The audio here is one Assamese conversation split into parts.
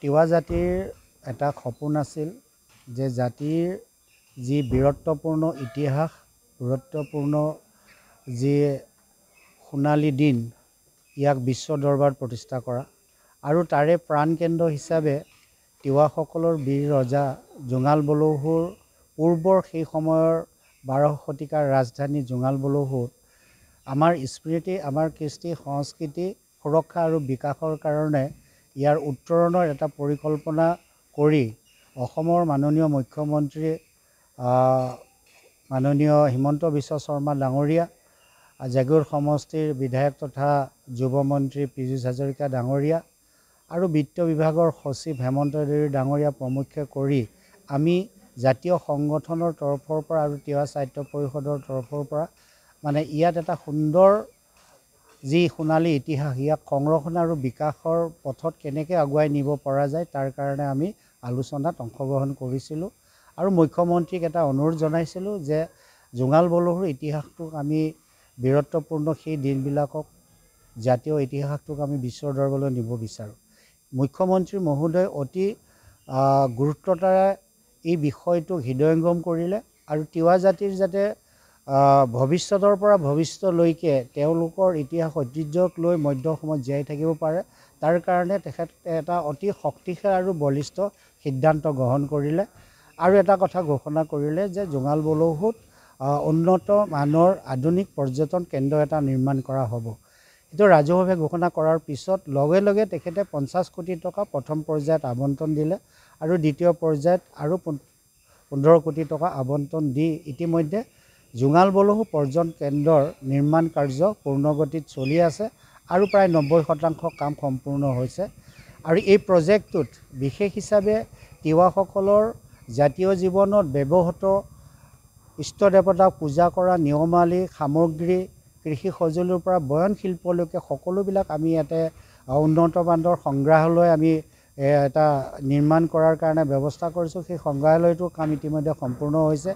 তিৱা জাতিৰ এটা সপোন আছিল যে জাতিৰ যি বীৰত্বপূৰ্ণ ইতিহাস, বীৰত্বপূৰ্ণ যি সোণালী দিন, ইয়াক বিশ্ব দৰবাৰত প্ৰতিষ্ঠা কৰা আৰু তাৰে প্ৰাণকেন্দ্ৰ হিচাপে তিৱাসকলৰ বীৰ ৰজা জোঙাল বলৌহুৰ পূৰ্বৰ সেই সময়ৰ 12 শতিকাৰ ৰাজধানী জোঙাল বলৌহুত আমাৰ স্মৃতি, আমাৰ কৃষ্টি সংস্কৃতি সুৰক্ষা আৰু বিকাশৰ কাৰণে ইয়াৰ উত্তৰণৰ এটা পৰিকল্পনা কৰি অসমৰ মাননীয় মুখ্যমন্ত্ৰী মাননীয় হিমন্ত বিশ্ব শৰ্মা ডাঙৰীয়া, জাগীৰোড সমষ্টিৰ বিধায়ক তথা যুৱ মন্ত্ৰী পীযুষ হাজৰিকা ডাঙৰীয়া আৰু বিত্ত বিভাগৰ সচিব হেমন্ত দেউৰী ডাঙৰীয়া প্ৰমুখ্যে কৰি আমি জাতীয় সংগঠনৰ তৰফৰ পৰা আৰু তিৱা সাহিত্য পৰিষদৰ তৰফৰ পৰা মানে ইয়াত এটা সুন্দৰ যি সোণালী ইতিহাস, ইয়াক সংৰক্ষণ আৰু বিকাশৰ পথত কেনেকৈ আগুৱাই নিব পৰা যায় তাৰ কাৰণে আমি আলোচনাত অংশগ্ৰহণ কৰিছিলোঁ আৰু মুখ্যমন্ত্ৰীক এটা অনুৰোধ জনাইছিলোঁ যে জোঙাল বলৌহুৰ ইতিহাসটোক আমি বীৰত্বপূৰ্ণ সেই দিনবিলাকক জাতীয় ইতিহাসটোক আমি বিশ্বৰ দৰবাৰলৈ নিব বিচাৰোঁ। মুখ্যমন্ত্ৰী মহোদয় অতি গুৰুত্বতাৰে এই বিষয়টোক হৃদয়ংগম কৰিলে আৰু তিৱা জাতিৰ যাতে ভৱিষ্যতৰ পৰা ভৱিষ্যতলৈকে তেওঁলোকৰ ইতিহাস ঐতিহ্যক লৈ মধ্য অসমত জীয়াই থাকিব পাৰে, তাৰ কাৰণে তেখেত এটা অতি শক্তিশালী আৰু বলিষ্ঠ সিদ্ধান্ত গ্ৰহণ কৰিলে আৰু এটা কথা ঘোষণা কৰিলে যে জোঙাল বলৌহুত উন্নত মানৰ আধুনিক পৰ্যটন কেন্দ্ৰ এটা নিৰ্মাণ কৰা হ'ব। এইটো ৰাজহুৱাভাৱে ঘোষণা কৰাৰ পিছত লগে লগে তেখেতে 50 কোটি টকা প্ৰথম পৰ্যায়ত আবণ্টন দিলে আৰু দ্বিতীয় পৰ্যায়ত আৰু 15 কোটি টকা আবণ্টন দি ইতিমধ্যে জোঙাল বলৌহু পৰ্যটন কেন্দ্ৰৰ নিৰ্মাণ কাৰ্য পূৰ্ণগতিত চলি আছে আৰু প্ৰায় 90% কাম সম্পূৰ্ণ হৈছে আৰু এই প্ৰজেক্টটোত বিশেষ হিচাপে তিৱাসকলৰ জাতীয় জীৱনত ব্যৱহৃত ইষ্ট দেৱতাক পূজা কৰা নিয়মাৱলী, সামগ্ৰী, কৃষি সঁজুলিৰ পৰা বয়ন শিল্পলৈকে সকলোবিলাক আমি ইয়াতে উন্নত মানৰ সংগ্ৰহালয় আমি এটা নিৰ্মাণ কৰাৰ কাৰণে ব্যৱস্থা কৰিছোঁ। সেই সংগ্ৰহালয়টোৰ কাম ইতিমধ্যে সম্পূৰ্ণ হৈছে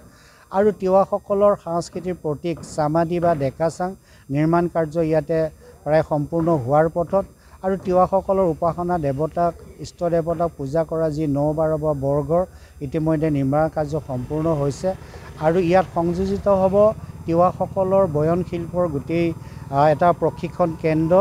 আৰু তিৱাসকলৰ সাংস্কৃতিক প্ৰতীক চামাদি বা ডেকাচাং নিৰ্মাণ কাৰ্য ইয়াতে প্ৰায় সম্পূৰ্ণ হোৱাৰ পথত আৰু তিৱাসকলৰ উপাসনা দেৱতাক, ইষ্ট দেৱতাক পূজা কৰা যি 9-12 বা বৰঘৰ ইতিমধ্যে নিৰ্মাণ কাৰ্য সম্পূৰ্ণ হৈছে আৰু ইয়াত সংযোজিত হ'ব তিৱাসকলৰ বয়ন শিল্পৰ গোটেই এটা প্ৰশিক্ষণ কেন্দ্ৰ